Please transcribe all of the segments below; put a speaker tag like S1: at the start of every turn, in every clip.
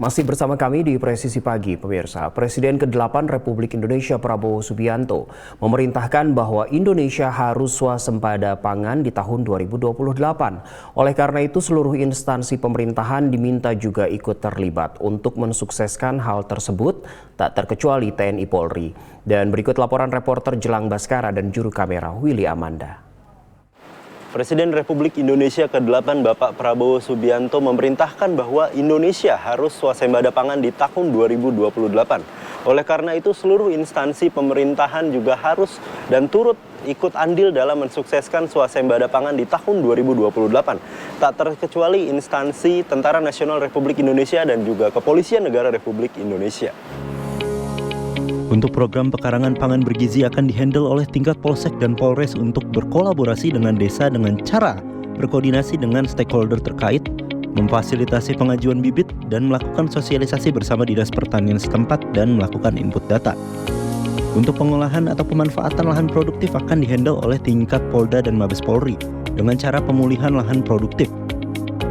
S1: Masih bersama kami di Presisi Pagi, pemirsa. Presiden ke-8 Republik Indonesia Prabowo Subianto memerintahkan bahwa Indonesia harus swasembada pangan di tahun 2028. Oleh karena itu, seluruh instansi pemerintahan diminta juga ikut terlibat untuk mensukseskan hal tersebut, tak terkecuali TNI Polri. Dan berikut laporan reporter Jelang Baskara dan juru kamera Willy Amanda.
S2: Presiden Republik Indonesia ke-8 Bapak Prabowo Subianto memerintahkan bahwa Indonesia harus swasembada pangan di tahun 2028. Oleh karena itu seluruh instansi pemerintahan juga harus dan turut ikut andil dalam mensukseskan swasembada pangan di tahun 2028. Tak terkecuali instansi Tentara Nasional Republik Indonesia dan juga Kepolisian Negara Republik Indonesia.
S3: Untuk program pekarangan pangan bergizi akan dihandle oleh tingkat Polsek dan Polres untuk berkolaborasi dengan desa dengan cara berkoordinasi dengan stakeholder terkait, memfasilitasi pengajuan bibit, dan melakukan sosialisasi bersama Dinas Pertanian setempat dan melakukan input data. Untuk pengolahan atau pemanfaatan lahan produktif akan dihandle oleh tingkat Polda dan Mabes Polri dengan cara pemulihan lahan produktif.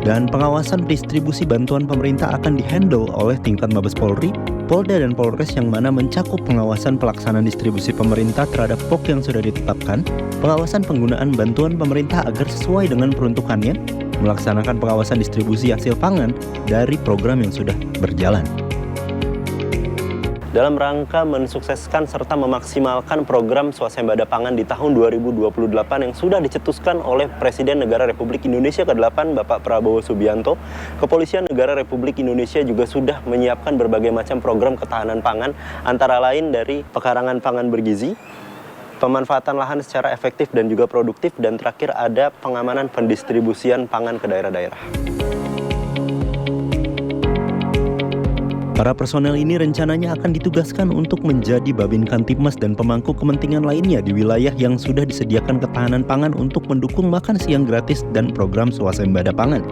S3: Dan pengawasan distribusi bantuan pemerintah akan dihandle oleh tingkat Mabes Polri, Polda dan Polres yang mana mencakup pengawasan pelaksanaan distribusi pemerintah terhadap POK yang sudah ditetapkan, pengawasan penggunaan bantuan pemerintah agar sesuai dengan peruntukannya, melaksanakan pengawasan distribusi hasil pangan dari program yang sudah berjalan.
S2: Dalam rangka mensukseskan serta memaksimalkan program swasembada pangan di tahun 2028 yang sudah dicetuskan oleh Presiden Negara Republik Indonesia ke-8 Bapak Prabowo Subianto, Kepolisian Negara Republik Indonesia juga sudah menyiapkan berbagai macam program ketahanan pangan, antara lain dari pekarangan pangan bergizi, pemanfaatan lahan secara efektif dan juga produktif, dan terakhir ada pengamanan pendistribusian pangan ke daerah-daerah.
S3: Para personel ini rencananya akan ditugaskan untuk menjadi Babin Kantipmas dan pemangku kepentingan lainnya di wilayah yang sudah disediakan ketahanan pangan untuk mendukung makan siang gratis dan program swasembada pangan.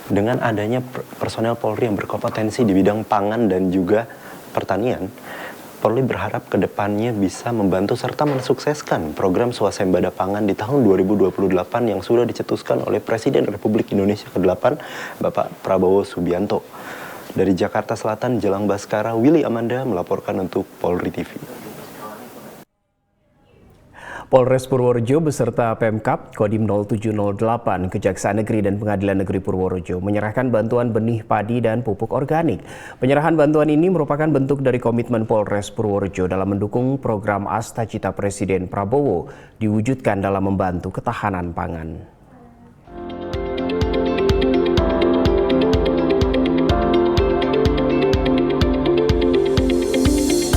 S2: Dengan adanya personel Polri yang berkompetensi di bidang pangan dan juga pertanian, Polri berharap ke depannya bisa membantu serta mensukseskan program swasembada pangan di tahun 2028 yang sudah dicetuskan oleh Presiden Republik Indonesia ke-8 Bapak Prabowo Subianto. Dari Jakarta Selatan, Jelang Baskara, Willy Amanda melaporkan untuk Polri TV.
S1: Polres Purworejo beserta Pemkab, Kodim 0708, Kejaksaan Negeri dan Pengadilan Negeri Purworejo menyerahkan bantuan benih padi dan pupuk organik. Penyerahan bantuan ini merupakan bentuk dari komitmen Polres Purworejo dalam mendukung program Asta Cita Presiden Prabowo diwujudkan dalam membantu ketahanan pangan.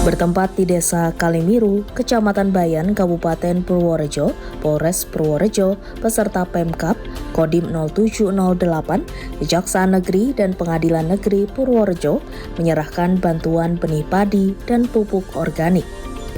S4: Bertempat di Desa Kalimiru, Kecamatan Bayan, Kabupaten Purworejo, Polres Purworejo, beserta Pemkab, Kodim 0708, Kejaksaan Negeri dan Pengadilan Negeri Purworejo menyerahkan bantuan benih padi dan pupuk organik.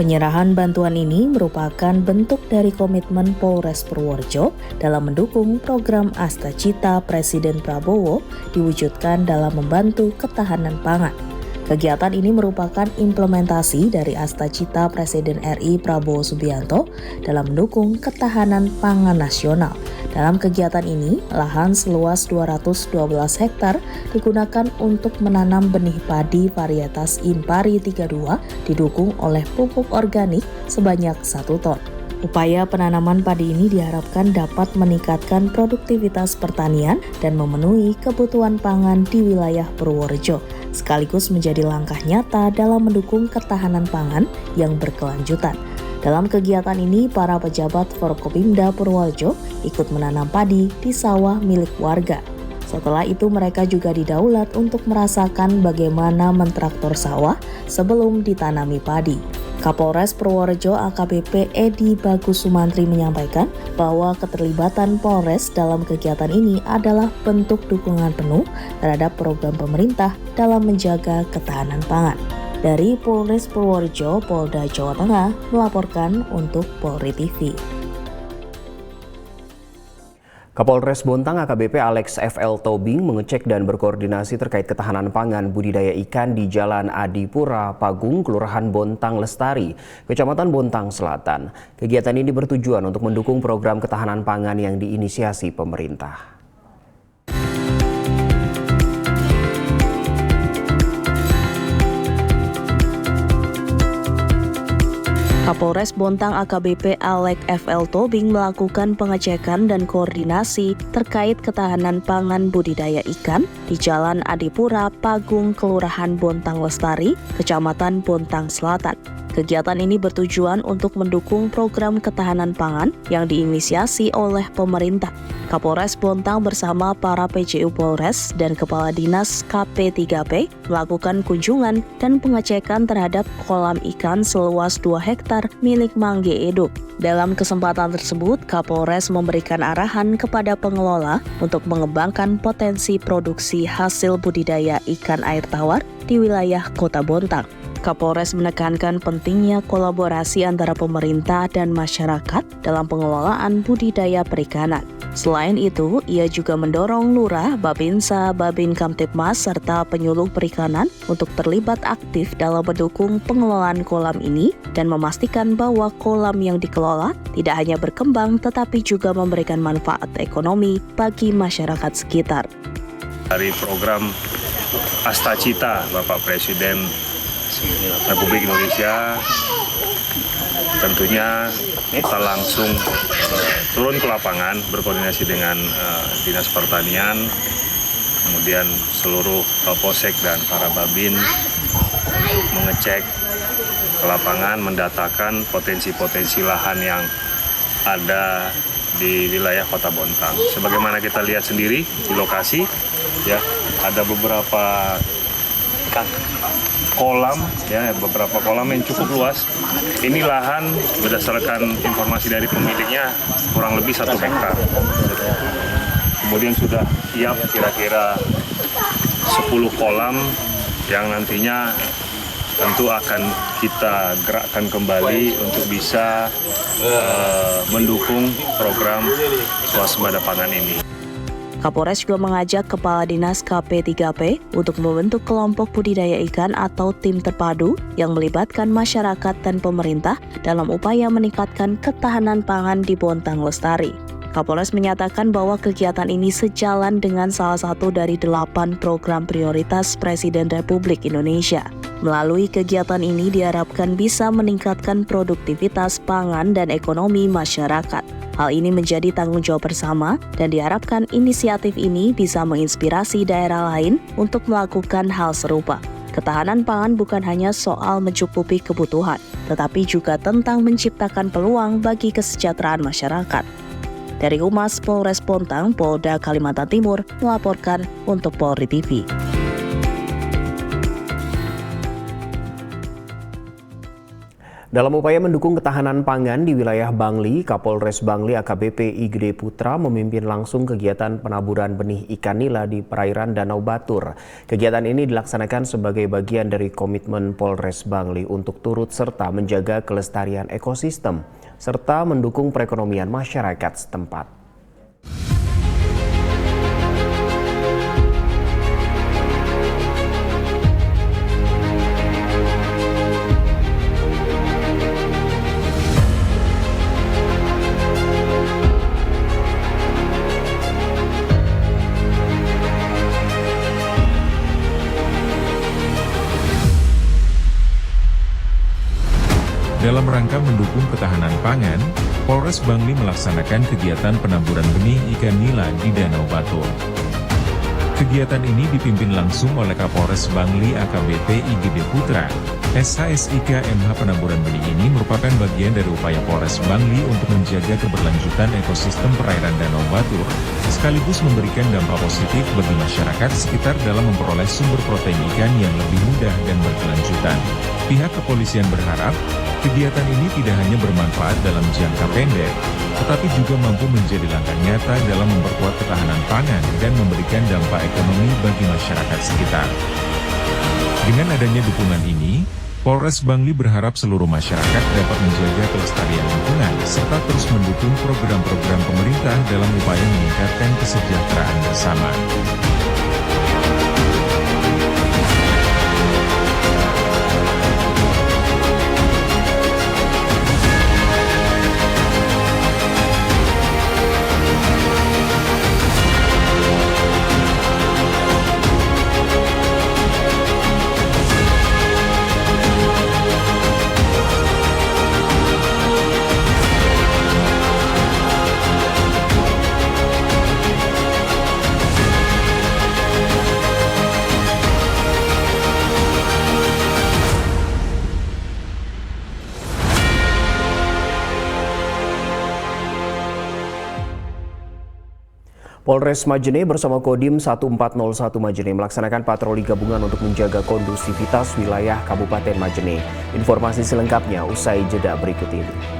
S4: Penyerahan bantuan ini merupakan bentuk dari komitmen Polres Purworejo dalam mendukung program Asta Cita Presiden Prabowo diwujudkan dalam membantu ketahanan pangan. Kegiatan ini merupakan implementasi dari Asta Cita Presiden RI Prabowo Subianto dalam mendukung ketahanan pangan nasional. Dalam kegiatan ini, lahan seluas 212 hektar digunakan untuk menanam benih padi varietas Impari 32 didukung oleh pupuk organik sebanyak 1 ton. Upaya penanaman padi ini diharapkan dapat meningkatkan produktivitas pertanian dan memenuhi kebutuhan pangan di wilayah Purworejo, sekaligus menjadi langkah nyata dalam mendukung ketahanan pangan yang berkelanjutan. Dalam kegiatan ini, para pejabat Forkopimda Purworejo ikut menanam padi di sawah milik warga. Setelah itu mereka juga didaulat untuk merasakan bagaimana mentraktor sawah sebelum ditanami padi. Kapolres Purworejo AKBP Edi Bagus Sumantri menyampaikan bahwa keterlibatan Polres dalam kegiatan ini adalah bentuk dukungan penuh terhadap program pemerintah dalam menjaga ketahanan pangan. Dari Polres Purworejo, Polda Jawa Tengah melaporkan untuk Polri TV.
S1: Kapolres Bontang AKBP Alex FL Tobing mengecek dan berkoordinasi terkait ketahanan pangan budidaya ikan di Jalan Adipura, Pagung, Kelurahan Bontang Lestari, Kecamatan Bontang Selatan. Kegiatan ini bertujuan untuk mendukung program ketahanan pangan yang diinisiasi pemerintah.
S4: Kapolres Bontang AKBP Alek FL Tobing melakukan pengecekan dan koordinasi terkait ketahanan pangan budidaya ikan di Jalan Adipura, Pagung, Kelurahan Bontang Lestari, Kecamatan Bontang Selatan. Kegiatan ini bertujuan untuk mendukung program ketahanan pangan yang diinisiasi oleh pemerintah. Kapolres Bontang bersama para PJU Polres dan Kepala Dinas KP3P melakukan kunjungan dan pengecekan terhadap kolam ikan seluas 2 hektar milik Mangge Edo. Dalam kesempatan tersebut, Kapolres memberikan arahan kepada pengelola untuk mengembangkan potensi produksi hasil budidaya ikan air tawar di wilayah Kota Bontang. Kapolres menekankan pentingnya kolaborasi antara pemerintah dan masyarakat dalam pengelolaan budidaya perikanan. Selain itu, ia juga mendorong Lurah, Babinsa, Babin Kamtipmas, serta penyuluh perikanan untuk terlibat aktif dalam mendukung pengelolaan kolam ini dan memastikan bahwa kolam yang dikelola tidak hanya berkembang tetapi juga memberikan manfaat ekonomi bagi masyarakat sekitar.
S5: Dari program Astacita Bapak Presiden Republik Indonesia, tentunya kita langsung turun ke lapangan berkoordinasi dengan Dinas Pertanian, kemudian seluruh Polsek dan para Babin untuk mengecek ke lapangan, mendatakan potensi-potensi lahan yang ada di wilayah Kota Bontang. Sebagaimana kita lihat sendiri di lokasi, ya ada beberapa kolam, ya beberapa kolam yang cukup luas. Ini lahan berdasarkan informasi dari pemiliknya kurang lebih 1 hektar. Kemudian sudah siap kira-kira 10 kolam yang nantinya tentu akan kita gerakkan kembali untuk bisa mendukung program swasembada pangan ini.
S4: Kapolres juga mengajak Kepala Dinas KP3P untuk membentuk kelompok budidaya ikan atau tim terpadu yang melibatkan masyarakat dan pemerintah dalam upaya meningkatkan ketahanan pangan di Bontang Lestari. Kapolres menyatakan bahwa kegiatan ini sejalan dengan salah satu dari 8 program prioritas Presiden Republik Indonesia. Melalui kegiatan ini diharapkan bisa meningkatkan produktivitas pangan dan ekonomi masyarakat. Hal ini menjadi tanggung jawab bersama dan diharapkan inisiatif ini bisa menginspirasi daerah lain untuk melakukan hal serupa. Ketahanan pangan bukan hanya soal mencukupi kebutuhan, tetapi juga tentang menciptakan peluang bagi kesejahteraan masyarakat. Dari Humas Polres Bontang, Polda Kalimantan Timur melaporkan untuk Polri TV.
S1: Dalam upaya mendukung ketahanan pangan di wilayah Bangli, Kapolres Bangli AKBP I Gede Putra memimpin langsung kegiatan penaburan benih ikan nila di perairan Danau Batur. Kegiatan ini dilaksanakan sebagai bagian dari komitmen Polres Bangli untuk turut serta menjaga kelestarian ekosistem serta mendukung perekonomian masyarakat setempat.
S6: Dalam rangka mendukung ketahanan pangan, Polres Bangli melaksanakan kegiatan penaburan benih ikan nila di Danau Batur. Kegiatan ini dipimpin langsung oleh Kapolres Bangli AKBP I Gede Putra. SHSIK MH penaburan benih ini merupakan bagian dari upaya Polres Bangli untuk menjaga keberlanjutan ekosistem perairan Danau Batur, sekaligus memberikan dampak positif bagi masyarakat sekitar dalam memperoleh sumber protein ikan yang lebih mudah dan berkelanjutan. Pihak kepolisian berharap, kegiatan ini tidak hanya bermanfaat dalam jangka pendek, tetapi juga mampu menjadi langkah nyata dalam memperkuat ketahanan pangan dan memberikan dampak ekonomi bagi masyarakat sekitar. Dengan adanya dukungan ini, Polres Bangli berharap seluruh masyarakat dapat menjaga kelestarian lingkungan serta terus mendukung program-program pemerintah dalam upaya meningkatkan kesejahteraan bersama.
S1: Polres Majene bersama Kodim 1401 Majene melaksanakan patroli gabungan untuk menjaga kondusivitas wilayah Kabupaten Majene. Informasi selengkapnya usai jeda berikut ini.